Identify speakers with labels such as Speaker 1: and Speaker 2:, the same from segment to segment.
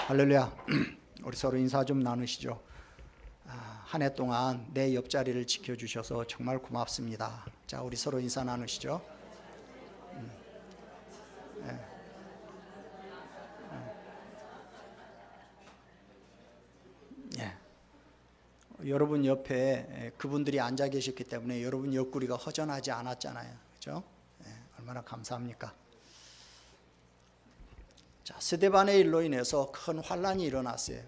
Speaker 1: 할렐루야. 우리 서로 인사 좀 나누시죠. 한 해 동안 내 옆자리를 지켜주셔서 정말 고맙습니다. 자, 우리 서로 인사 나누시죠. 여러분 옆에 그분들이 앉아 계셨기 때문에 여러분 옆구리가 허전하지 않았잖아요. 그렇죠? 얼마나 감사합니까? 자, 스데반의 일로 인해서 큰 환란이 일어났어요.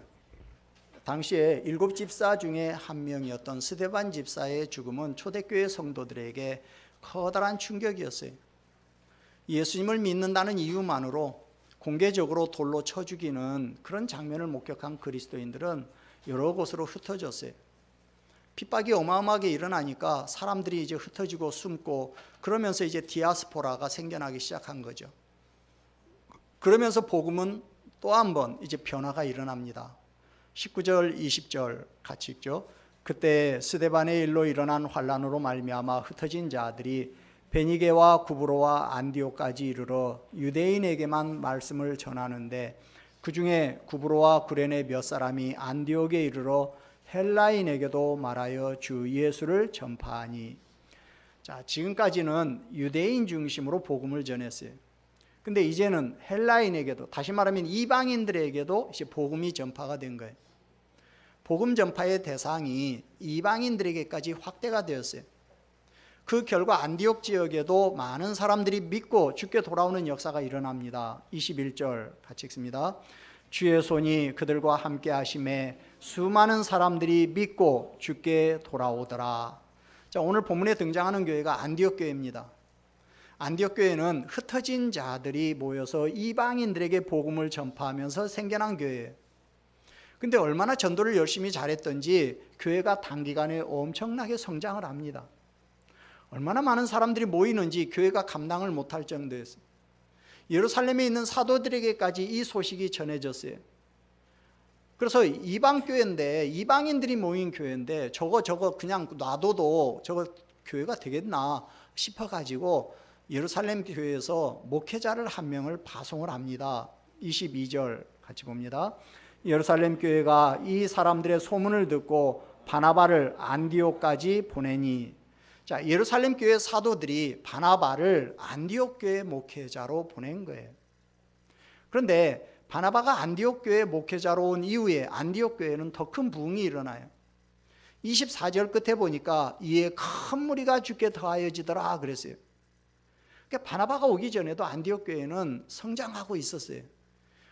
Speaker 1: 당시에 7 집사 중에 한 명이었던 스데반 집사의 죽음은 초대교회 성도들에게 커다란 충격이었어요. 예수님을 믿는다는 이유만으로 공개적으로 돌로 쳐 죽이는 그런 장면을 목격한 그리스도인들은 여러 곳으로 흩어졌어요. 핍박이 어마어마하게 일어나니까 사람들이 이제 흩어지고 숨고 그러면서 이제 디아스포라가 생겨나기 시작한 거죠. 그러면서 복음은 또 한 번 이제 변화가 일어납니다. 19절, 20절 같이 읽죠. 그때 스데반의 일로 일어난 환란으로 말미암아 흩어진 자들이 베니게와 구브로와 안디옥까지 이르러 유대인에게만 말씀을 전하는데 그 중에 구브로와 구레네 몇 사람이 안디옥에 이르러 헬라인에게도 말하여 주 예수를 전파하니. 자, 지금까지는 유대인 중심으로 복음을 전했어요. 근데 이제는 헬라인에게도, 다시 말하면 이방인들에게도 이제 복음이 전파가 된 거예요. 복음 전파의 대상이 이방인들에게까지 확대가 되었어요. 그 결과 안디옥 지역에도 많은 사람들이 믿고 주께 돌아오는 역사가 일어납니다. 21절 같이 읽습니다. 주의 손이 그들과 함께 하심에 수많은 사람들이 믿고 주께 돌아오더라. 자, 오늘 본문에 등장하는 교회가 안디옥 교회입니다. 안디옥 교회는 흩어진 자들이 모여서 이방인들에게 복음을 전파하면서 생겨난 교회예요. 근데 얼마나 전도를 열심히 잘했던지 교회가 단기간에 엄청나게 성장을 합니다. 얼마나 많은 사람들이 모이는지 교회가 감당을 못할 정도였어요. 예루살렘에 있는 사도들에게까지 이 소식이 전해졌어요. 그래서 이방 교회인데, 이방인들이 모인 교회인데 저거 그냥 놔둬도 저거 교회가 되겠나 싶어가지고 예루살렘 교회에서 목회자를 한 명을 파송을 합니다. 22절 같이 봅니다. 예루살렘 교회가 이 사람들의 소문을 듣고 바나바를 안디옥까지 보내니. 자, 예루살렘 교회 사도들이 바나바를 안디옥 교회 목회자로 보낸 거예요. 그런데 바나바가 안디옥 교회 목회자로 온 이후에 안디옥 교회는 더 큰 부흥이 일어나요. 24절 끝에 보니까 이에 큰 무리가 주께 더하여지더라 그랬어요. 그러니까 바나바가 오기 전에도 안디옥 교회는 성장하고 있었어요.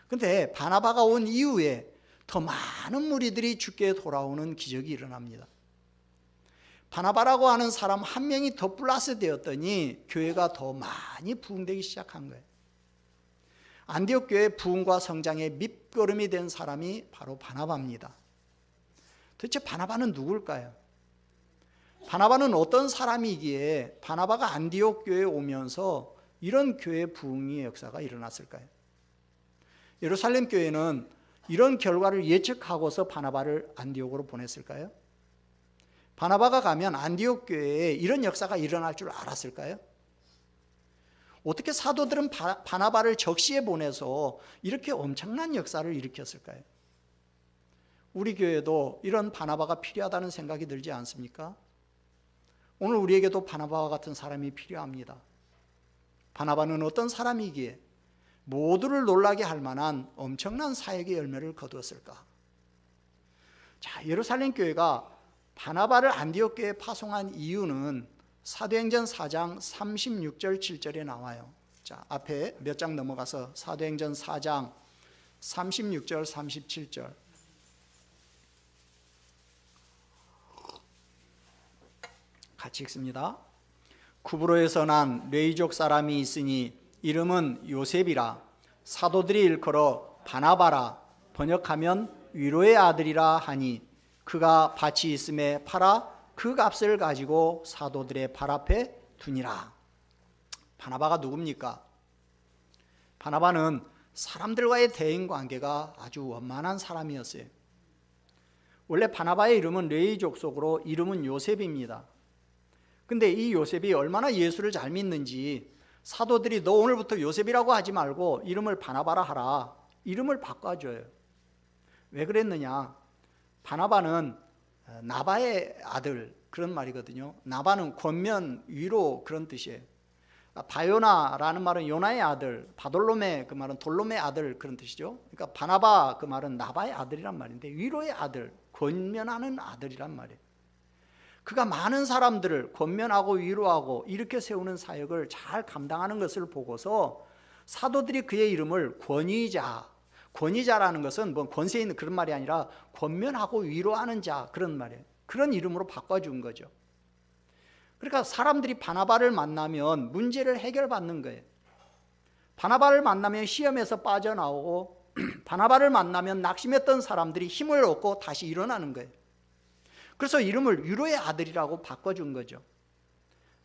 Speaker 1: 그런데 바나바가 온 이후에 더 많은 무리들이 주께 돌아오는 기적이 일어납니다. 바나바라고 하는 사람 한 명이 더 플러스 되었더니 교회가 더 많이 부흥되기 시작한 거예요. 안디옥 교회 부흥과 성장의 밑거름이 된 사람이 바로 바나바입니다. 도대체 바나바는 누굴까요? 바나바는 어떤 사람이기에 바나바가 안디옥 교회에 오면서 이런 교회 부흥의 역사가 일어났을까요? 예루살렘 교회는 이런 결과를 예측하고서 바나바를 안디옥으로 보냈을까요? 바나바가 가면 안디옥 교회에 이런 역사가 일어날 줄 알았을까요? 어떻게 사도들은 바나바를 적시에 보내서 이렇게 엄청난 역사를 일으켰을까요? 우리 교회도 이런 바나바가 필요하다는 생각이 들지 않습니까? 오늘 우리에게도 바나바와 같은 사람이 필요합니다. 바나바는 어떤 사람이기에 모두를 놀라게 할 만한 엄청난 사역의 열매를 거두었을까? 자, 예루살렘 교회가 바나바를 안디옥 교회에 파송한 이유는 사도행전 4장 36절 7절에 나와요. 자, 앞에 몇 장 넘어가서 사도행전 4장 36절 37절 같이 읽습니다. 구브로에서 난 레이족 사람이 있으니 이름은 요셉이라. 사도들이 일컬어 바나바라. 번역하면 위로의 아들이라 하니 그가 밭이 있음에 팔아 그 값을 가지고 사도들의 발 앞에 두니라. 바나바가 누굽니까? 바나바는 사람들과의 대인 관계가 아주 원만한 사람이었어요. 원래 바나바의 이름은 레위 족속으로 이름은 요셉입니다. 근데 이 요셉이 얼마나 예수를 잘 믿는지 사도들이 너 오늘부터 요셉이라고 하지 말고 이름을 바나바라 하라. 이름을 바꿔줘요. 왜 그랬느냐? 바나바는 나바의 아들, 그런 말이거든요. 나바는 권면, 위로, 그런 뜻이에요. 바요나라는 말은 요나의 아들, 바돌롬의 그 말은 돌롬의 아들, 그런 뜻이죠. 그러니까 바나바 그 말은 나바의 아들이란 말인데, 위로의 아들, 권면하는 아들이란 말이에요. 그가 많은 사람들을 권면하고 위로하고 이렇게 세우는 사역을 잘 감당하는 것을 보고서 사도들이 그의 이름을 권위자, 권위자라는 것은 뭐 권세 있는 그런 말이 아니라 권면하고 위로하는 자, 그런 말이에요. 그런 이름으로 바꿔준 거죠. 그러니까 사람들이 바나바를 만나면 문제를 해결받는 거예요. 바나바를 만나면 시험에서 빠져나오고 바나바를 만나면 낙심했던 사람들이 힘을 얻고 다시 일어나는 거예요. 그래서 이름을 위로의 아들이라고 바꿔준 거죠.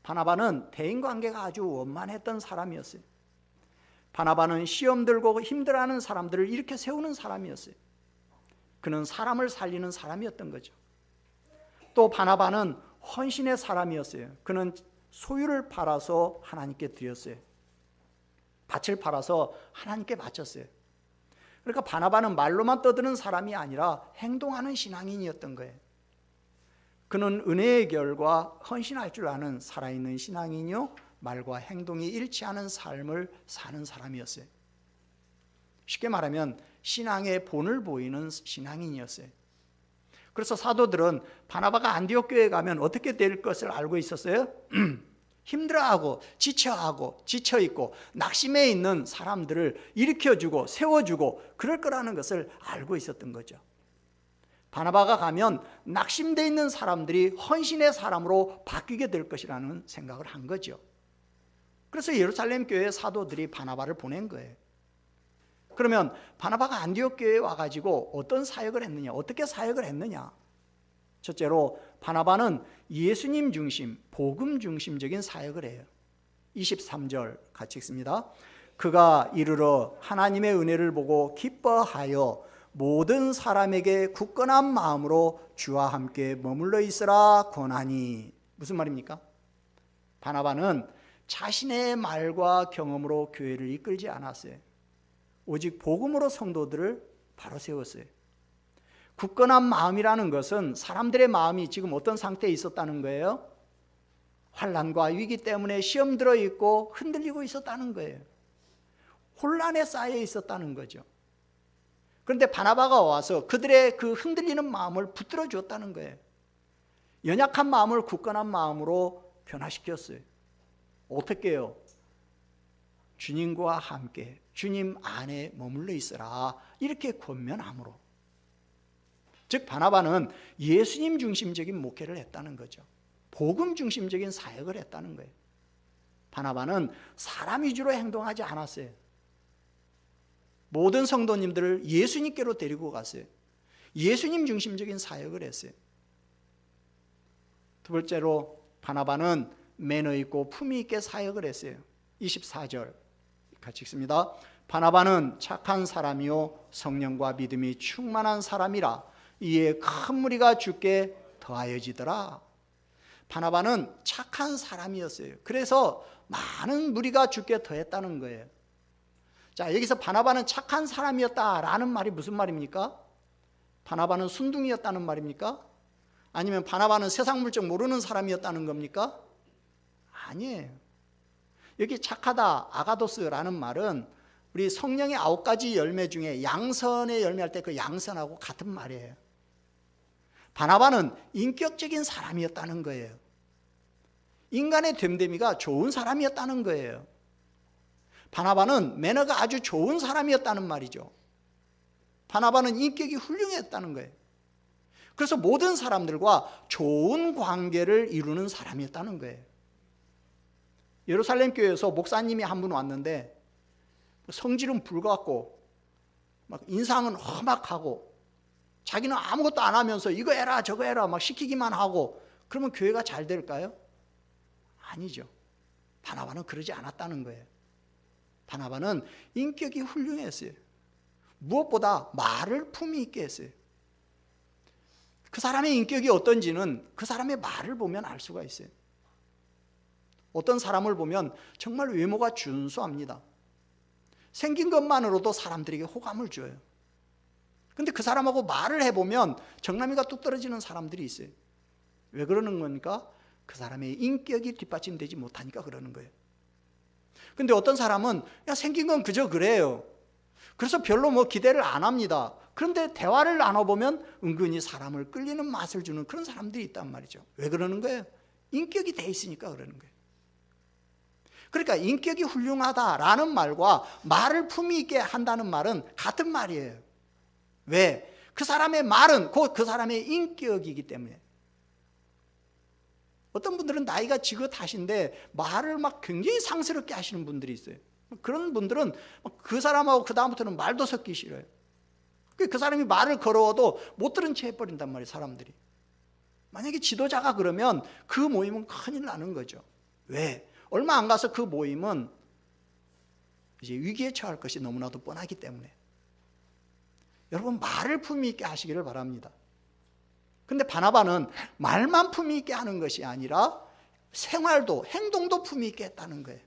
Speaker 1: 바나바는 대인관계가 아주 원만했던 사람이었어요. 바나바는 시험 들고 힘들어하는 사람들을 이렇게 세우는 사람이었어요. 그는 사람을 살리는 사람이었던 거죠. 또 바나바는 헌신의 사람이었어요. 그는 소유를 팔아서 하나님께 드렸어요. 밭을 팔아서 하나님께 바쳤어요. 그러니까 바나바는 말로만 떠드는 사람이 아니라 행동하는 신앙인이었던 거예요. 그는 은혜의 결과 헌신할 줄 아는 살아있는 신앙인이요, 말과 행동이 일치하는 삶을 사는 사람이었어요. 쉽게 말하면 신앙의 본을 보이는 신앙인이었어요. 그래서 사도들은 바나바가 안디옥 교회에 가면 어떻게 될 것을 알고 있었어요? 힘들어하고 지쳐있고 낙심해 있는 사람들을 일으켜주고 세워주고 그럴 거라는 것을 알고 있었던 거죠. 바나바가 가면 낙심되어 있는 사람들이 헌신의 사람으로 바뀌게 될 것이라는 생각을 한 거죠. 그래서 예루살렘 교회 사도들이 바나바를 보낸 거예요. 그러면 바나바가 안디옥 교회에 와가지고 어떤 사역을 했느냐, 어떻게 사역을 했느냐? 첫째로 바나바는 예수님 중심, 복음 중심적인 사역을 해요. 23절 같이 읽습니다. 그가 이르러 하나님의 은혜를 보고 기뻐하여 모든 사람에게 굳건한 마음으로 주와 함께 머물러 있으라 권하니. 무슨 말입니까? 바나바는 자신의 말과 경험으로 교회를 이끌지 않았어요. 오직 복음으로 성도들을 바로 세웠어요. 굳건한 마음이라는 것은 사람들의 마음이 지금 어떤 상태에 있었다는 거예요? 환난과 위기 때문에 시험 들어 있고 흔들리고 있었다는 거예요. 혼란에 쌓여 있었다는 거죠. 그런데 바나바가 와서 그들의 그 흔들리는 마음을 붙들어 주었다는 거예요. 연약한 마음을 굳건한 마음으로 변화시켰어요. 어떻게 해요? 주님과 함께 주님 안에 머물러 있으라, 이렇게 권면함으로. 즉 바나바는 예수님 중심적인 목회를 했다는 거죠. 복음 중심적인 사역을 했다는 거예요. 바나바는 사람 위주로 행동하지 않았어요. 모든 성도님들을 예수님께로 데리고 갔어요. 예수님 중심적인 사역을 했어요. 두 번째로 바나바는 매너 있고 품위 있게 사역을 했어요. 24절 같이 읽습니다. 바나바는 착한 사람이요 성령과 믿음이 충만한 사람이라 이에 큰 무리가 주께 더하여지더라. 바나바는 착한 사람이었어요. 그래서 많은 무리가 주께 더했다는 거예요. 자, 여기서 바나바는 착한 사람이었다라는 말이 무슨 말입니까? 바나바는 순둥이였다는 말입니까? 아니면 바나바는 세상 물정 모르는 사람이었다는 겁니까? 아니에요. 여기 착하다, 아가도스라는 말은 우리 성령의 9가지 열매 중에 양선의 열매 할 때 그 양선하고 같은 말이에요. 바나바는 인격적인 사람이었다는 거예요. 인간의 됨됨이가 좋은 사람이었다는 거예요. 바나바는 매너가 아주 좋은 사람이었다는 말이죠. 바나바는 인격이 훌륭했다는 거예요. 그래서 모든 사람들과 좋은 관계를 이루는 사람이었다는 거예요. 예루살렘 교회에서 목사님이 한 분 왔는데 성질은 불같고 막 인상은 험악하고 자기는 아무것도 안 하면서 이거 해라 저거 해라 막 시키기만 하고, 그러면 교회가 잘 될까요? 아니죠. 바나바는 그러지 않았다는 거예요. 바나바는 인격이 훌륭했어요. 무엇보다 말을 품위 있게 했어요. 그 사람의 인격이 어떤지는 그 사람의 말을 보면 알 수가 있어요. 어떤 사람을 보면 정말 외모가 준수합니다. 생긴 것만으로도 사람들에게 호감을 줘요. 근데 그 사람하고 말을 해보면 정남이가 뚝 떨어지는 사람들이 있어요. 왜 그러는 겁니까? 그 사람의 인격이 뒷받침되지 못하니까 그러는 거예요. 근데 어떤 사람은 야, 생긴 건 그저 그래요. 그래서 별로 뭐 기대를 안 합니다. 그런데 대화를 나눠보면 은근히 사람을 끌리는 맛을 주는 그런 사람들이 있단 말이죠. 왜 그러는 거예요? 인격이 돼 있으니까 그러는 거예요. 그러니까 인격이 훌륭하다라는 말과 말을 품위 있게 한다는 말은 같은 말이에요. 왜? 그 사람의 말은 곧 그 사람의 인격이기 때문에. 어떤 분들은 나이가 지긋하신데 말을 막 굉장히 상스럽게 하시는 분들이 있어요. 그런 분들은 그 사람하고 그 다음부터는 말도 섞기 싫어요. 그 사람이 말을 걸어도 못 들은 채 해버린단 말이에요, 사람들이. 만약에 지도자가 그러면 그 모임은 큰일 나는 거죠. 왜? 얼마 안 가서 그 모임은 이제 위기에 처할 것이 너무나도 뻔하기 때문에. 여러분, 말을 품위 있게 하시기를 바랍니다. 근데 바나바는 말만 품위 있게 하는 것이 아니라 생활도, 행동도 품위 있게 했다는 거예요.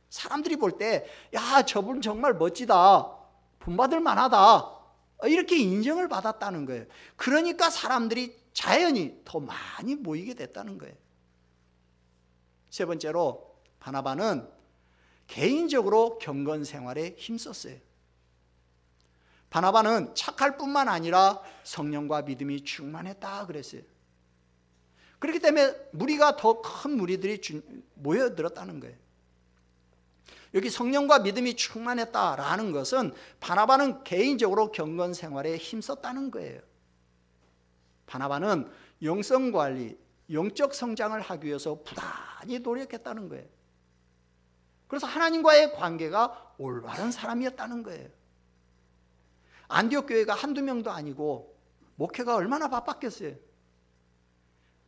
Speaker 1: 사람들이 볼 때, 야, 저분 정말 멋지다, 본받을 만하다, 이렇게 인정을 받았다는 거예요. 그러니까 사람들이 자연히 더 많이 모이게 됐다는 거예요. 세 번째로, 바나바는 개인적으로 경건 생활에 힘썼어요. 바나바는 착할 뿐만 아니라 성령과 믿음이 충만했다 그랬어요. 그렇기 때문에 무리가 더 큰 무리들이 모여들었다는 거예요. 여기 성령과 믿음이 충만했다라는 것은 바나바는 개인적으로 경건 생활에 힘썼다는 거예요. 바나바는 영성관리, 영적 성장을 하기 위해서 부단히 노력했다는 거예요. 그래서 하나님과의 관계가 올바른 사람이었다는 거예요. 안디옥 교회가 한두 명도 아니고 목회가 얼마나 바빴겠어요.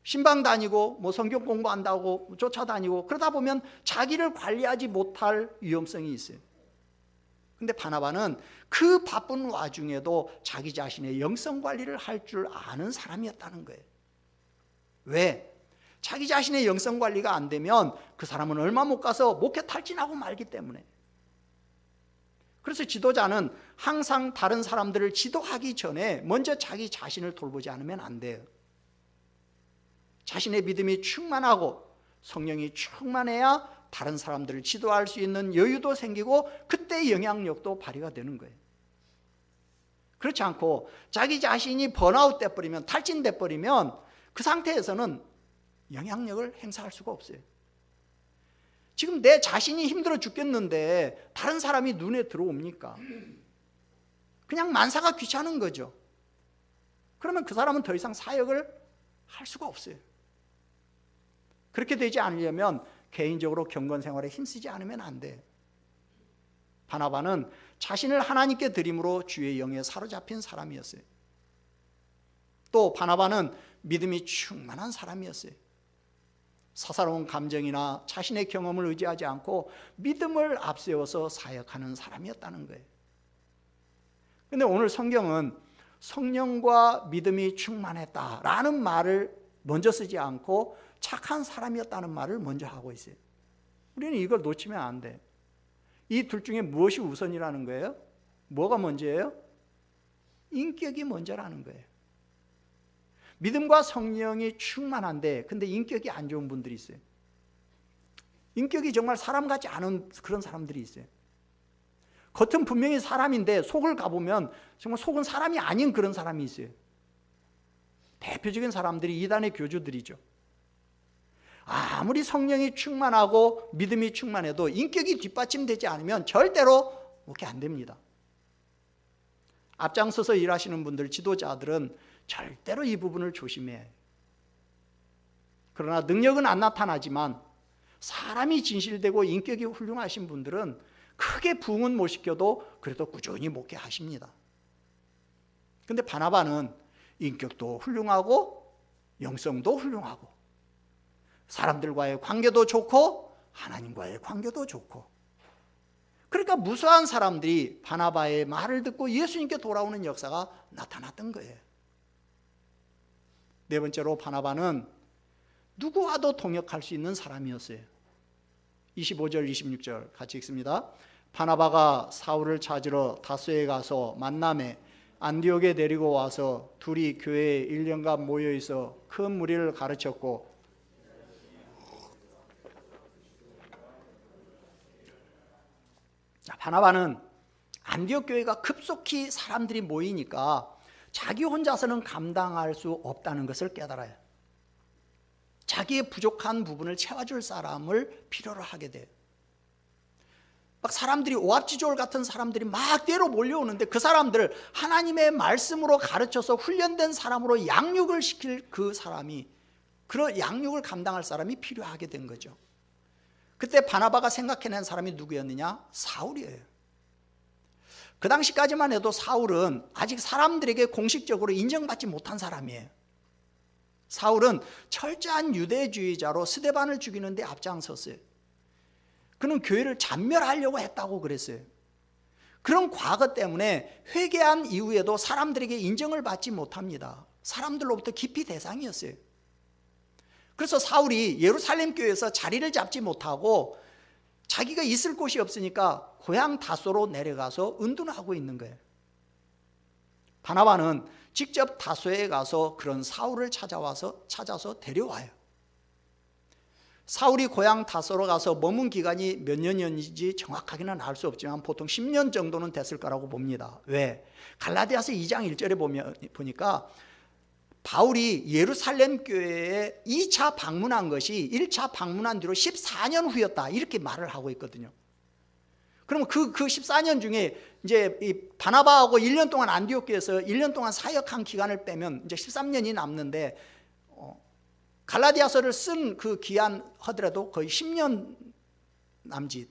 Speaker 1: 신방 다니고 뭐 성경 공부한다고 쫓아다니고 그러다 보면 자기를 관리하지 못할 위험성이 있어요. 근데 바나바는 그 바쁜 와중에도 자기 자신의 영성 관리를 할 줄 아는 사람이었다는 거예요. 왜? 자기 자신의 영성 관리가 안 되면 그 사람은 얼마 못 가서 목회 탈진하고 말기 때문에. 그래서 지도자는 항상 다른 사람들을 지도하기 전에 먼저 자기 자신을 돌보지 않으면 안 돼요. 자신의 믿음이 충만하고 성령이 충만해야 다른 사람들을 지도할 수 있는 여유도 생기고 그때 영향력도 발휘가 되는 거예요. 그렇지 않고 자기 자신이 번아웃 돼버리면, 탈진돼 버리면 그 상태에서는 영향력을 행사할 수가 없어요. 지금 내 자신이 힘들어 죽겠는데 다른 사람이 눈에 들어옵니까? 그냥 만사가 귀찮은 거죠. 그러면 그 사람은 더 이상 사역을 할 수가 없어요. 그렇게 되지 않으려면 개인적으로 경건 생활에 힘쓰지 않으면 안 돼요. 바나바는 자신을 하나님께 드림으로 주의 영에 사로잡힌 사람이었어요. 또 바나바는 믿음이 충만한 사람이었어요. 사사로운 감정이나 자신의 경험을 의지하지 않고 믿음을 앞세워서 사역하는 사람이었다는 거예요. 그런데 오늘 성경은 성령과 믿음이 충만했다라는 말을 먼저 쓰지 않고 착한 사람이었다는 말을 먼저 하고 있어요. 우리는 이걸 놓치면 안 돼. 이 둘 중에 무엇이 우선이라는 거예요? 뭐가 먼저예요? 인격이 먼저라는 거예요. 믿음과 성령이 충만한데 근데 인격이 안 좋은 분들이 있어요. 인격이 정말 사람 같지 않은 그런 사람들이 있어요. 겉은 분명히 사람인데 속을 가보면 정말 속은 사람이 아닌 그런 사람이 있어요. 대표적인 사람들이 이단의 교주들이죠. 아무리 성령이 충만하고 믿음이 충만해도 인격이 뒷받침되지 않으면 절대로 그렇게 안 됩니다. 앞장서서 일하시는 분들, 지도자들은 절대로 이 부분을 조심해야 해요. 그러나 능력은 안 나타나지만 사람이 진실되고 인격이 훌륭하신 분들은 크게 부흥은 못 시켜도 그래도 꾸준히 목회하십니다. 그런데 바나바는 인격도 훌륭하고 영성도 훌륭하고 사람들과의 관계도 좋고 하나님과의 관계도 좋고, 그러니까 무수한 사람들이 바나바의 말을 듣고 예수님께 돌아오는 역사가 나타났던 거예요. 네 번째로 바나바는 누구와도 동역할 수 있는 사람이었어요. 25절 26절 같이 읽습니다. 바나바가 사울을 찾으러 다소에 가서 만남에 안디옥에 데리고 와서 둘이 교회에 1년간 모여 있어 큰 무리를 가르쳤고, 바나바는 안디옥 교회가 급속히 사람들이 모이니까 자기 혼자서는 감당할 수 없다는 것을 깨달아요. 자기의 부족한 부분을 채워줄 사람을 필요로 하게 돼요. 막 사람들이 오합지졸 같은 사람들이 막 때로 몰려오는데 그 사람들을 하나님의 말씀으로 가르쳐서 훈련된 사람으로 양육을 시킬 그 사람이, 그런 양육을 감당할 사람이 필요하게 된 거죠. 그때 바나바가 생각해낸 사람이 누구였느냐? 사울이에요. 그 당시까지만 해도 사울은 아직 사람들에게 공식적으로 인정받지 못한 사람이에요. 사울은 철저한 유대주의자로 스데반을 죽이는데 앞장섰어요. 그는 교회를 잔멸하려고 했다고 그랬어요. 그런 과거 때문에 회개한 이후에도 사람들에게 인정을 받지 못합니다. 사람들로부터 기피 대상이었어요. 그래서 사울이 예루살렘 교회에서 자리를 잡지 못하고 자기가 있을 곳이 없으니까 고향 다소로 내려가서 은둔하고 있는 거예요. 바나바는 직접 다소에 가서 그런 사울을 찾아서 데려와요. 사울이 고향 다소로 가서 머문 기간이 몇 년이었는지 정확하게는 알 수 없지만 보통 10년 정도는 됐을 거라고 봅니다. 왜? 갈라디아서 2장 1절에 보니까 바울이 예루살렘 교회에 2차 방문한 것이 1차 방문한 뒤로 14년 후였다, 이렇게 말을 하고 있거든요. 그러면 그 14년 중에 이제 이 바나바하고 1년 동안 안디옥 교회에서 1년 동안 사역한 기간을 빼면 이제 13년이 남는데, 갈라디아서를 쓴 그 기한 하더라도 거의 10년 남짓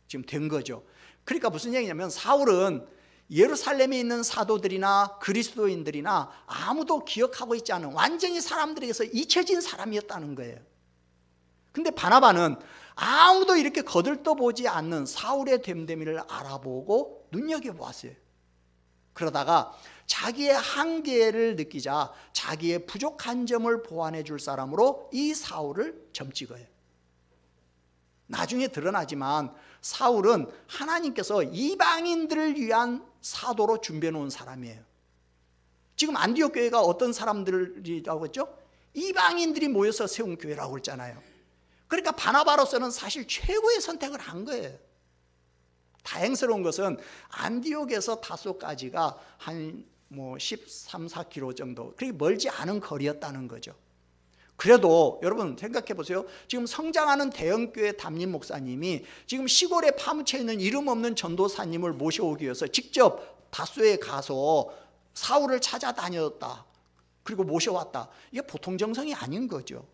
Speaker 1: 지금 된 거죠. 그러니까 무슨 얘기냐면 사울은 예루살렘에 있는 사도들이나 그리스도인들이나 아무도 기억하고 있지 않은, 완전히 사람들에게서 잊혀진 사람이었다는 거예요. 근데 바나바는 아무도 이렇게 거들떠보지 않는 사울의 됨됨이를 알아보고 눈여겨보았어요. 그러다가 자기의 한계를 느끼자 자기의 부족한 점을 보완해 줄 사람으로 이 사울을 점찍어요. 나중에 드러나지만 사울은 하나님께서 이방인들을 위한 사도로 준비해 놓은 사람이에요. 지금 안디옥 교회가 어떤 사람들이라고 했죠? 이방인들이 모여서 세운 교회라고 했잖아요. 그러니까 바나바로서는 사실 최고의 선택을 한 거예요. 다행스러운 것은 안디옥에서 다소까지가 한 13, 14km 정도, 그렇게 멀지 않은 거리였다는 거죠. 그래도 여러분 생각해 보세요. 지금 성장하는 대형교회 담임 목사님이 지금 시골에 파묻혀 있는 이름 없는 전도사님을 모셔오기 위해서 직접 다소에 가서 사울을 찾아다녔다, 그리고 모셔왔다. 이게 보통 정성이 아닌 거죠.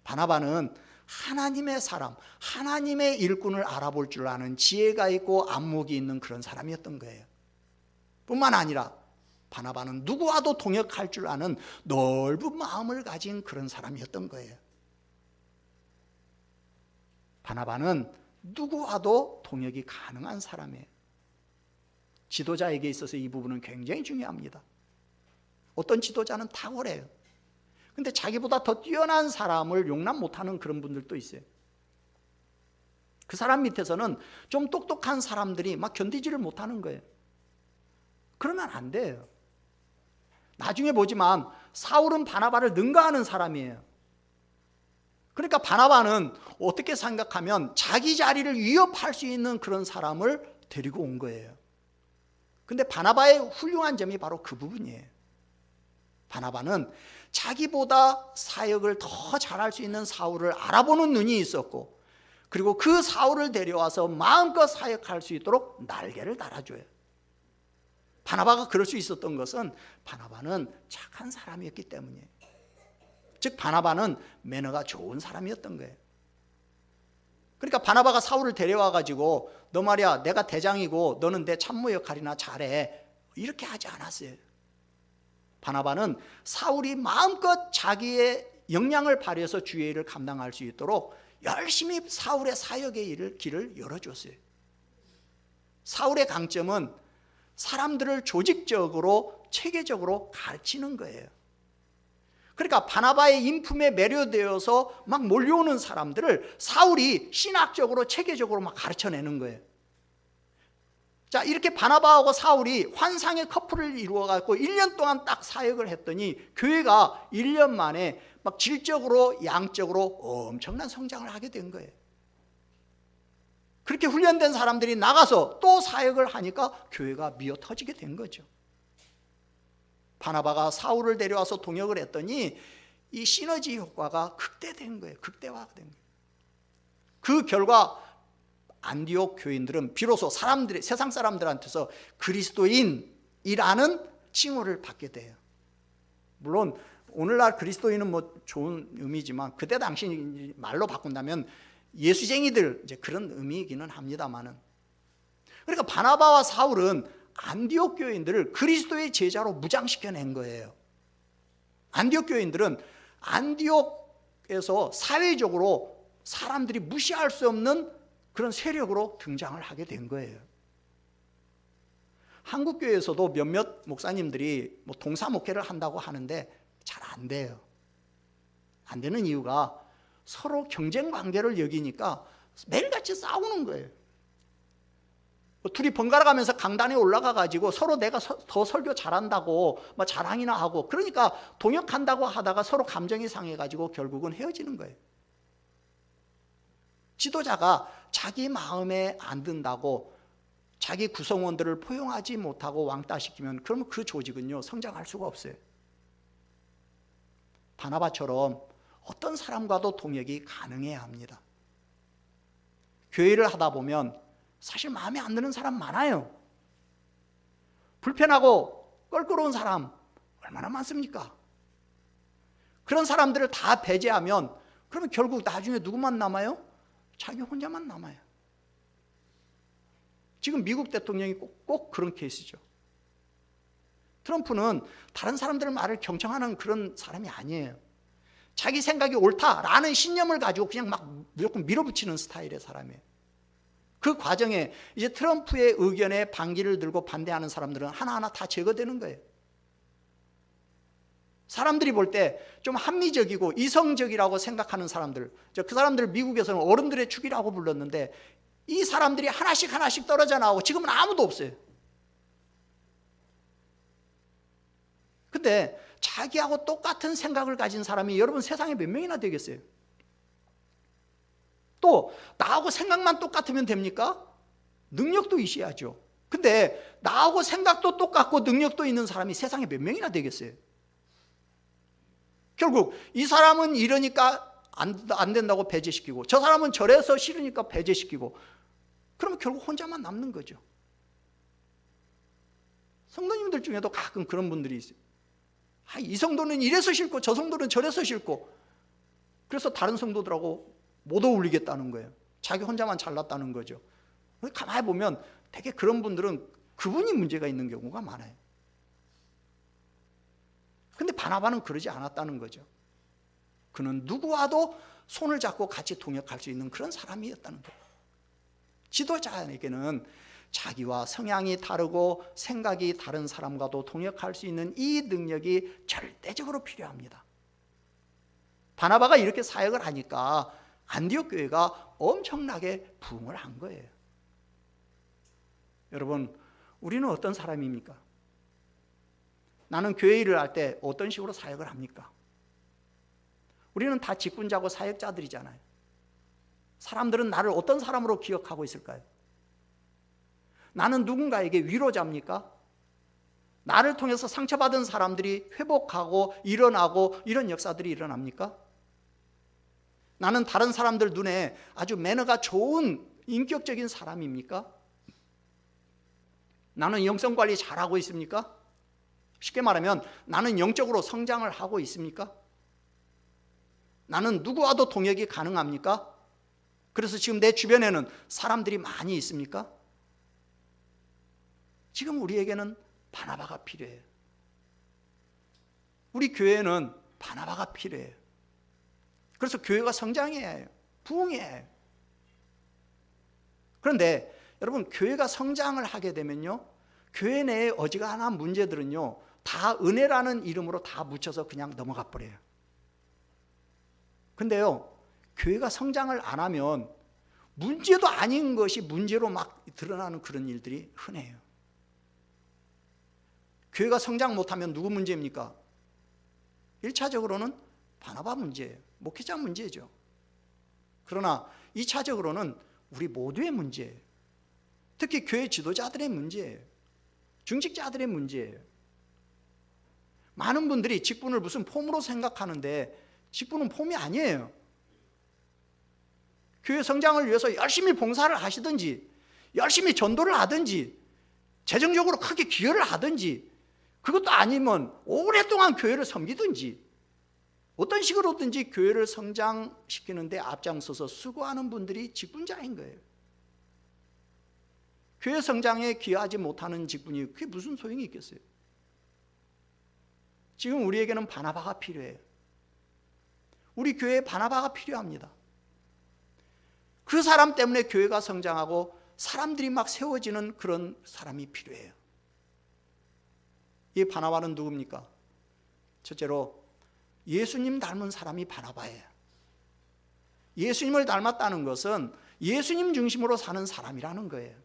Speaker 1: 바나바는 하나님의 사람, 하나님의 일꾼을 알아볼 줄 아는 지혜가 있고 안목이 있는 그런 사람이었던 거예요. 뿐만 아니라 바나바는 누구와도 동역할 줄 아는 넓은 마음을 가진 그런 사람이었던 거예요. 바나바는 누구와도 동역이 가능한 사람이에요. 지도자에게 있어서 이 부분은 굉장히 중요합니다. 어떤 지도자는 탁월해요. 근데 자기보다 더 뛰어난 사람을 용납 못하는 그런 분들도 있어요. 그 사람 밑에서는 좀 똑똑한 사람들이 막 견디지를 못하는 거예요. 그러면 안 돼요. 나중에 보지만 사울은 바나바를 능가하는 사람이에요. 그러니까 바나바는 어떻게 생각하면 자기 자리를 위협할 수 있는 그런 사람을 데리고 온 거예요. 근데 바나바의 훌륭한 점이 바로 그 부분이에요. 바나바는 자기보다 사역을 더 잘할 수 있는 사울을 알아보는 눈이 있었고, 그리고 그 사울을 데려와서 마음껏 사역할 수 있도록 날개를 달아줘요. 바나바가 그럴 수 있었던 것은 바나바는 착한 사람이었기 때문이에요. 즉 바나바는 매너가 좋은 사람이었던 거예요. 그러니까 바나바가 사울을 데려와 가지고 너 말이야 내가 대장이고 너는 내 참모 역할이나 잘해, 이렇게 하지 않았어요. 바나바는 사울이 마음껏 자기의 역량을 발휘해서 주의 일을 감당할 수 있도록 열심히 사울의 사역의 길을 열어줬어요. 사울의 강점은 사람들을 조직적으로 체계적으로 가르치는 거예요. 그러니까 바나바의 인품에 매료되어서 막 몰려오는 사람들을 사울이 신학적으로 체계적으로 막 가르쳐내는 거예요. 자, 이렇게 바나바하고 사울이 환상의 커플을 이루어갖고 1년 동안 딱 사역을 했더니 교회가 1년 만에 막 질적으로 양적으로 엄청난 성장을 하게 된 거예요. 그렇게 훈련된 사람들이 나가서 또 사역을 하니까 교회가 미어 터지게 된 거죠. 바나바가 사울을 데려와서 동역을 했더니 이 시너지 효과가 극대화된 거예요. 그 결과 안디옥 교인들은 비로소 세상 사람들한테서 그리스도인이라는 칭호를 받게 돼요. 물론 오늘날 그리스도인은 뭐 좋은 의미지만 그때 당시 말로 바꾼다면 예수쟁이들, 이제 그런 의미이기는 합니다만은. 그러니까 바나바와 사울은 안디옥 교인들을 그리스도의 제자로 무장시켜낸 거예요. 안디옥 교인들은 안디옥에서 사회적으로 사람들이 무시할 수 없는 그런 세력으로 등장을 하게 된 거예요. 한국교회에서도 몇몇 목사님들이 뭐 동사 목회를 한다고 하는데 잘 안 돼요. 안 되는 이유가 서로 경쟁 관계를 여기니까 매일같이 싸우는 거예요. 둘이 번갈아 가면서 강단에 올라가 가지고 서로 내가 더 설교 잘한다고 막 자랑이나 하고, 그러니까 동역한다고 하다가 서로 감정이 상해 가지고 결국은 헤어지는 거예요. 지도자가 자기 마음에 안 든다고 자기 구성원들을 포용하지 못하고 왕따시키면 그러면 그 조직은요 성장할 수가 없어요. 바나바처럼 어떤 사람과도 동역이 가능해야 합니다. 교회를 하다 보면 사실 마음에 안 드는 사람 많아요. 불편하고 껄끄러운 사람 얼마나 많습니까? 그런 사람들을 다 배제하면 그러면 결국 나중에 누구만 남아요? 자기 혼자만 남아요. 지금 미국 대통령이 꼭 그런 케이스죠. 트럼프는 다른 사람들 말을 경청하는 그런 사람이 아니에요. 자기 생각이 옳다라는 신념을 가지고 그냥 막 무조건 밀어붙이는 스타일의 사람이에요. 그 과정에 이제 트럼프의 의견에 반기를 들고 반대하는 사람들은 하나하나 다 제거되는 거예요. 사람들이 볼 때 좀 합리적이고 이성적이라고 생각하는 사람들, 그 사람들 미국에서는 어른들의 축이라고 불렀는데 이 사람들이 하나씩 떨어져 나오고 지금은 아무도 없어요. 근데 자기하고 똑같은 생각을 가진 사람이 여러분 세상에 몇 명이나 되겠어요? 또 나하고 생각만 똑같으면 됩니까? 능력도 있어야죠. 근데 나하고 생각도 똑같고 능력도 있는 사람이 세상에 몇 명이나 되겠어요? 결국 이 사람은 이러니까 안 된다고 배제시키고 저 사람은 저래서 싫으니까 배제시키고, 그러면 결국 혼자만 남는 거죠. 성도님들 중에도 가끔 그런 분들이 있어요. 이 성도는 이래서 싫고 저 성도는 저래서 싫고, 그래서 다른 성도들하고 못 어울리겠다는 거예요. 자기 혼자만 잘났다는 거죠. 가만히 보면 되게 그런 분들은 그분이 문제가 있는 경우가 많아요. 근데 바나바는 그러지 않았다는 거죠. 그는 누구와도 손을 잡고 같이 동역할 수 있는 그런 사람이었다는 거예요. 지도자에게는 자기와 성향이 다르고 생각이 다른 사람과도 동역할 수 있는 이 능력이 절대적으로 필요합니다. 바나바가 이렇게 사역을 하니까 안디옥 교회가 엄청나게 부흥을 한 거예요. 여러분, 우리는 어떤 사람입니까? 나는 교회 일을 할 때 어떤 식으로 사역을 합니까? 우리는 다 직분자고 사역자들이잖아요. 사람들은 나를 어떤 사람으로 기억하고 있을까요? 나는 누군가에게 위로자입니까? 나를 통해서 상처받은 사람들이 회복하고 일어나고 이런 역사들이 일어납니까? 나는 다른 사람들 눈에 아주 매너가 좋은 인격적인 사람입니까? 나는 영성관리 잘하고 있습니까? 쉽게 말하면 나는 영적으로 성장을 하고 있습니까? 나는 누구와도 동역이 가능합니까? 그래서 지금 내 주변에는 사람들이 많이 있습니까? 지금 우리에게는 바나바가 필요해요. 우리 교회는 바나바가 필요해요. 그래서 교회가 성장해야 해요. 부흥해야 해요. 그런데 여러분, 교회가 성장을 하게 되면요, 교회 내에 어지간한 문제들은요 다 은혜라는 이름으로 다 묻혀서 그냥 넘어가 버려요. 근데요, 교회가 성장을 안 하면 문제도 아닌 것이 문제로 막 드러나는 그런 일들이 흔해요. 교회가 성장 못하면 누구 문제입니까? 1차적으로는 바나바 문제예요. 목회자 문제죠. 그러나 2차적으로는 우리 모두의 문제예요. 특히 교회 지도자들의 문제예요. 중직자들의 문제예요. 많은 분들이 직분을 무슨 폼으로 생각하는데 직분은 폼이 아니에요. 교회 성장을 위해서 열심히 봉사를 하시든지 열심히 전도를 하든지 재정적으로 크게 기여를 하든지 그것도 아니면 오랫동안 교회를 섬기든지 어떤 식으로든지 교회를 성장시키는 데 앞장서서 수고하는 분들이 직분자인 거예요. 교회 성장에 기여하지 못하는 직분이 그게 무슨 소용이 있겠어요? 지금 우리에게는 바나바가 필요해요. 우리 교회에 바나바가 필요합니다. 그 사람 때문에 교회가 성장하고 사람들이 막 세워지는 그런 사람이 필요해요. 이 바나바는 누굽니까? 첫째로 예수님 닮은 사람이 바나바예요. 예수님을 닮았다는 것은 예수님 중심으로 사는 사람이라는 거예요.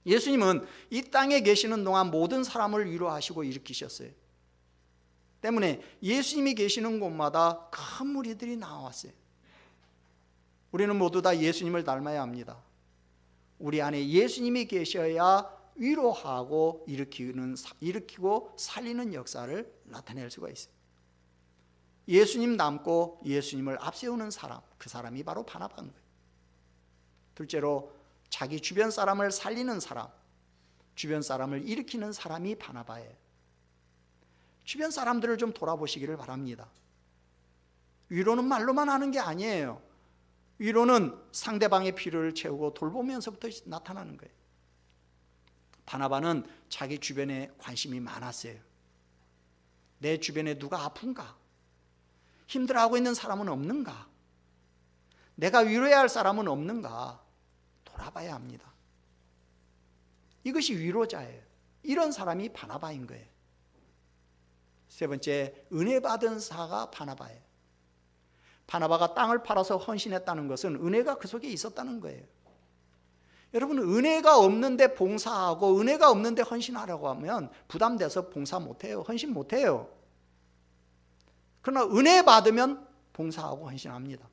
Speaker 1: 예수님은 이 땅에 계시는 동안 모든 사람을 위로하시고 일으키셨어요. 때문에 예수님이 계시는 곳마다 큰 무리들이 나왔어요. 우리는 모두 다 예수님을 닮아야 합니다. 우리 안에 예수님이 계셔야 위로하고 일으키고 살리는 역사를 나타낼 수가 있어요. 예수님 닮고 예수님을 앞세우는 사람, 그 사람이 바로 바나바인 거예요. 둘째로 자기 주변 사람을 살리는 사람, 주변 사람을 일으키는 사람이 바나바예요. 주변 사람들을 좀 돌아보시기를 바랍니다. 위로는 말로만 하는 게 아니에요. 위로는 상대방의 필요를 채우고 돌보면서부터 나타나는 거예요. 바나바는 자기 주변에 관심이 많았어요. 내 주변에 누가 아픈가? 힘들어하고 있는 사람은 없는가? 내가 위로해야 할 사람은 없는가? 돌아봐야 합니다. 이것이 위로자예요. 이런 사람이 바나바인 거예요. 세 번째, 은혜 받은 사가 바나바예요. 바나바가 땅을 팔아서 헌신했다는 것은 은혜가 그 속에 있었다는 거예요. 여러분, 은혜가 없는데 봉사하고 은혜가 없는데 헌신하라고 하면 부담돼서 봉사 못해요. 헌신 못해요. 그러나 은혜 받으면 봉사하고 헌신합니다.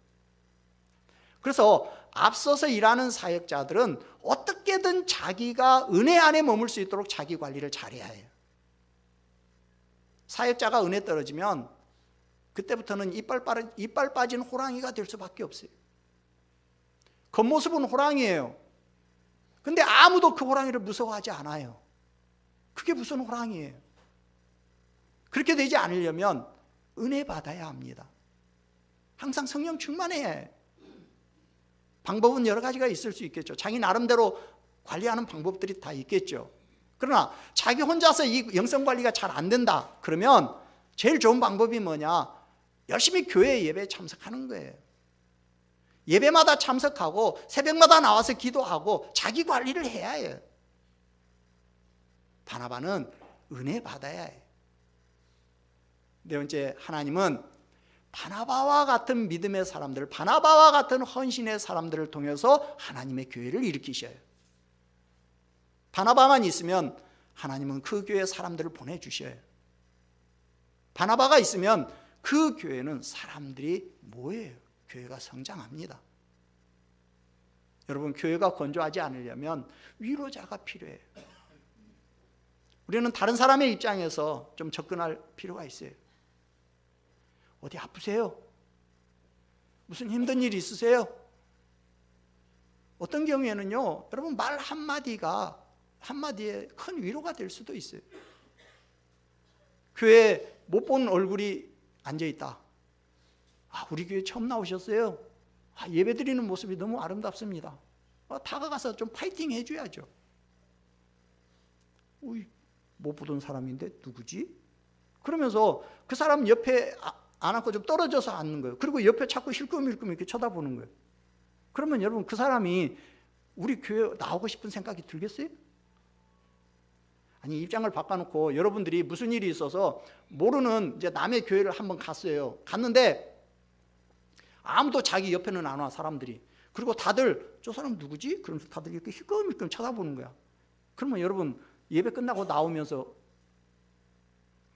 Speaker 1: 그래서 앞서서 일하는 사역자들은 어떻게든 자기가 은혜 안에 머물 수 있도록 자기 관리를 잘해야 해요. 사역자가 은혜 떨어지면 그때부터는 이빨 빠진 호랑이가 될 수밖에 없어요. 겉모습은 호랑이에요. 근데 아무도 그 호랑이를 무서워하지 않아요. 그게 무슨 호랑이에요? 그렇게 되지 않으려면 은혜 받아야 합니다. 항상 성령 충만해야 해요. 방법은 여러 가지가 있을 수 있겠죠. 자기 나름대로 관리하는 방법들이 다 있겠죠. 그러나 자기 혼자서 이 영성 관리가 잘 안 된다 그러면 제일 좋은 방법이 뭐냐? 열심히 교회 예배에 참석하는 거예요. 예배마다 참석하고 새벽마다 나와서 기도하고 자기 관리를 해야 해요. 바나바는 은혜 받아야 해요. 네 번째, 하나님은 바나바와 같은 믿음의 사람들, 바나바와 같은 헌신의 사람들을 통해서 하나님의 교회를 일으키셔요. 바나바만 있으면 하나님은 그 교회 사람들을 보내주셔요. 바나바가 있으면 그 교회는 사람들이 모여요. 교회가 성장합니다. 여러분, 교회가 건조하지 않으려면 위로자가 필요해요. 우리는 다른 사람의 입장에서 좀 접근할 필요가 있어요. 어디 아프세요? 무슨 힘든 일 있으세요? 어떤 경우에는요, 여러분 말 한마디에 큰 위로가 될 수도 있어요. 교회에 못 본 얼굴이 앉아있다. 아, 우리 교회 처음 나오셨어요? 아, 예배 드리는 모습이 너무 아름답습니다. 다가가서 좀 파이팅 해줘야죠. 못 보던 사람인데 누구지? 그러면서 그 사람 옆에 안 앉고 좀 떨어져서 앉는 거예요. 그리고 옆에 자꾸 힐끔힐끔 이렇게 쳐다보는 거예요. 그러면 여러분, 그 사람이 우리 교회 나오고 싶은 생각이 들겠어요? 아니, 입장을 바꿔놓고 여러분들이 무슨 일이 있어서 모르는 이제 남의 교회를 한번 갔어요. 갔는데 아무도 자기 옆에는 안 와, 사람들이. 그리고 다들 저 사람 누구지? 그러면서 다들 이렇게 힐끔힐끔 쳐다보는 거야. 그러면 여러분 예배 끝나고 나오면서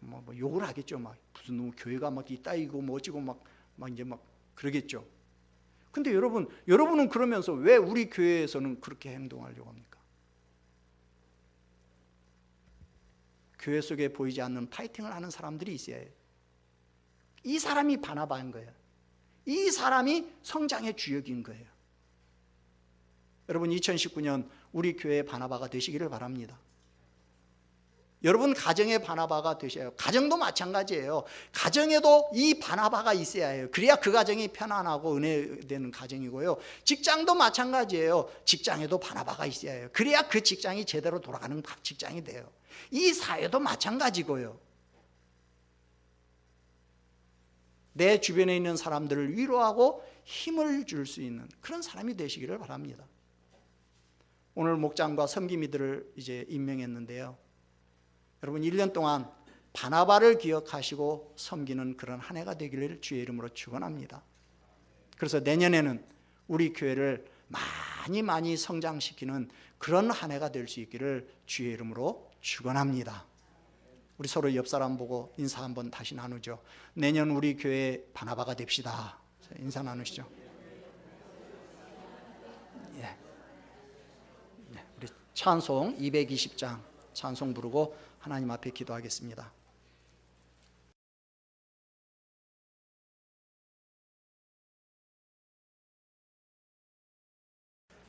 Speaker 1: 뭐 욕을 하겠죠. 막 무슨 놈 교회가 막 이따이고 뭐 어찌고 막 이제 막 그러겠죠. 근데 여러분은 그러면서 왜 우리 교회에서는 그렇게 행동하려고 합니까? 교회 속에 보이지 않는 파이팅을 하는 사람들이 있어야 해요. 이 사람이 바나바인 거예요. 이 사람이 성장의 주역인 거예요. 여러분 2019년 우리 교회의 바나바가 되시기를 바랍니다. 여러분 가정의 바나바가 되셔요. 가정도 마찬가지예요. 가정에도 이 바나바가 있어야 해요. 그래야 그 가정이 편안하고 은혜되는 가정이고요. 직장도 마찬가지예요. 직장에도 바나바가 있어야 해요. 그래야 그 직장이 제대로 돌아가는 직장이 돼요. 이 사회도 마찬가지고요. 내 주변에 있는 사람들을 위로하고 힘을 줄 수 있는 그런 사람이 되시기를 바랍니다. 오늘 목장과 섬김이들을 이제 임명했는데요. 여러분 1년 동안 바나바를 기억하시고 섬기는 그런 한 해가 되기를 주의 이름으로 축원합니다. 그래서 내년에는 우리 교회를 많이 성장시키는 그런 한 해가 될 수 있기를 주의 이름으로 축원합니다. 우리 서로 옆 사람 보고 인사 한번 다시 나누죠. 내년 우리 교회 바나바가 됩시다. 인사 나누시죠. 예. 우리 찬송 220장 찬송 부르고 하나님 앞에 기도하겠습니다.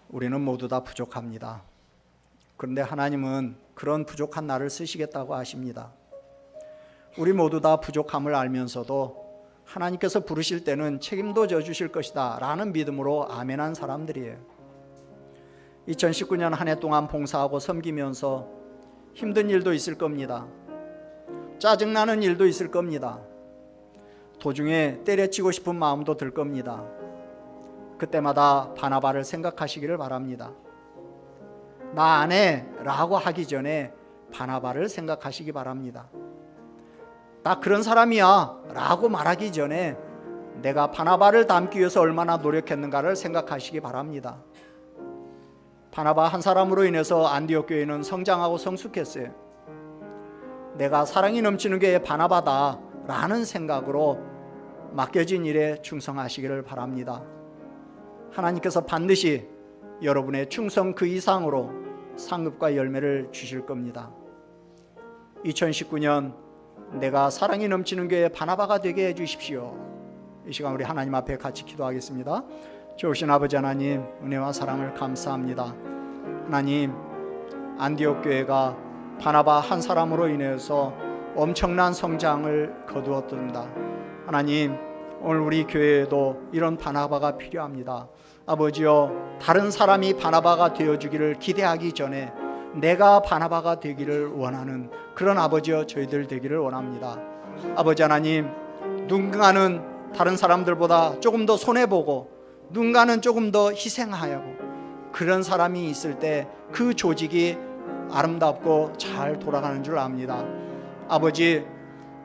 Speaker 1: 우리는 모두 다 부족합니다. 그런데 하나님은 그런 부족한 나를 쓰시겠다고 하십니다. 우리 모두 다 부족함을 알면서도 하나님께서 부르실 때는 책임도 져주실 것이다 라는 믿음으로 아멘한 사람들이에요. 2019년 한 해 동안 봉사하고 섬기면서 힘든 일도 있을 겁니다. 짜증나는 일도 있을 겁니다. 도중에 때려치고 싶은 마음도 들 겁니다. 그때마다 바나바를 생각하시기를 바랍니다. 나 안 해 라고 하기 전에 바나바를 생각하시기 바랍니다. 나 그런 사람이야 라고 말하기 전에 내가 바나바를 닮기 위해서 얼마나 노력했는가를 생각하시기 바랍니다. 바나바 한 사람으로 인해서 안디옥 교회는 성장하고 성숙했어요. 내가 사랑이 넘치는 교회의 바나바다 라는 생각으로 맡겨진 일에 충성하시기를 바랍니다. 하나님께서 반드시 여러분의 충성 그 이상으로 상급과 열매를 주실 겁니다. 2019년 내가 사랑이 넘치는 교회의 바나바가 되게 해주십시오. 이 시간 우리 하나님 앞에 같이 기도하겠습니다. 좋으신 아버지 하나님, 은혜와 사랑을 감사합니다. 하나님, 안디옥 교회가 바나바 한 사람으로 인해서 엄청난 성장을 거두었습니다. 하나님, 오늘 우리 교회에도 이런 바나바가 필요합니다. 아버지여, 다른 사람이 바나바가 되어주기를 기대하기 전에 내가 바나바가 되기를 원하는 그런 아버지여 저희들 되기를 원합니다. 아버지 하나님, 누군가는 다른 사람들보다 조금 더 손해보고 누군가는 조금 더 희생하고 그런 사람이 있을 때 그 조직이 아름답고 잘 돌아가는 줄 압니다. 아버지,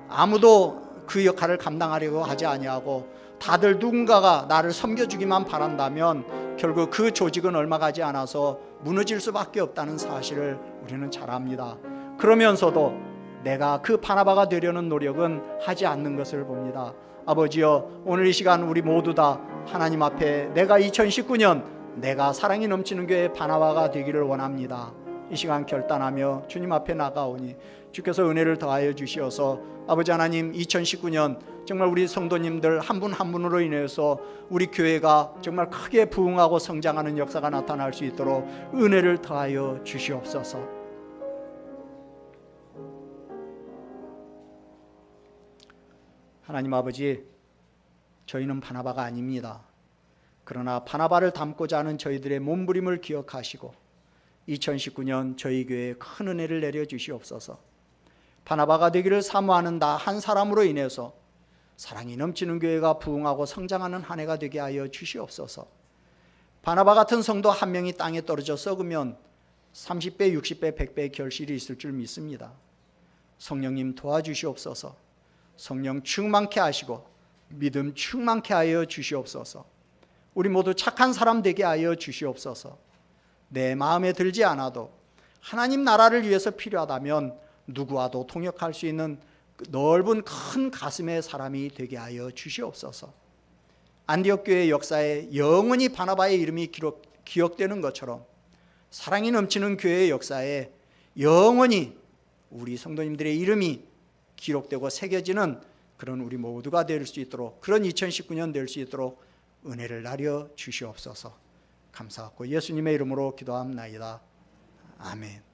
Speaker 1: 아무도 그 역할을 감당하려고 하지 아니하고 다들 누군가가 나를 섬겨주기만 바란다면 결국 그 조직은 얼마 가지 않아서 무너질 수밖에 없다는 사실을 우리는 잘 압니다. 그러면서도 내가 그 바나바가 되려는 노력은 하지 않는 것을 봅니다. 아버지여, 오늘 이 시간 우리 모두 다 하나님 앞에 내가 2019년 내가 사랑이 넘치는 교회의 바나바가 되기를 원합니다. 이 시간 결단하며 주님 앞에 나가오니 주께서 은혜를 더하여 주시어서 아버지 하나님, 2019년 정말 우리 성도님들 한 분 한 분으로 인해서 우리 교회가 정말 크게 부흥하고 성장하는 역사가 나타날 수 있도록 은혜를 더하여 주시옵소서. 하나님 아버지, 저희는 바나바가 아닙니다. 그러나 바나바를 닮고자 하는 저희들의 몸부림을 기억하시고 2019년 저희 교회에 큰 은혜를 내려 주시옵소서. 바나바가 되기를 사모하는 나 한 사람으로 인해서 사랑이 넘치는 교회가 부흥하고 성장하는 한 해가 되게 하여 주시옵소서. 바나바 같은 성도 한 명이 땅에 떨어져 썩으면 30배, 60배, 100배의 결실이 있을 줄 믿습니다. 성령님 도와주시옵소서. 성령 충만케 하시고 믿음 충만케 하여 주시옵소서. 우리 모두 착한 사람 되게 하여 주시옵소서. 내 마음에 들지 않아도 하나님 나라를 위해서 필요하다면 누구와도 통역할 수 있는 넓은 큰 가슴의 사람이 되게 하여 주시옵소서. 안디옥 교회 역사에 영원히 바나바의 이름이 기억되는 것처럼 사랑이 넘치는 교회의 역사에 영원히 우리 성도님들의 이름이 기록되고 새겨지는 그런 우리 모두가 될 수 있도록, 그런 2019년 될 수 있도록 은혜를 나려 주시옵소서. 감사하고 예수님의 이름으로 기도합나이다. 아멘.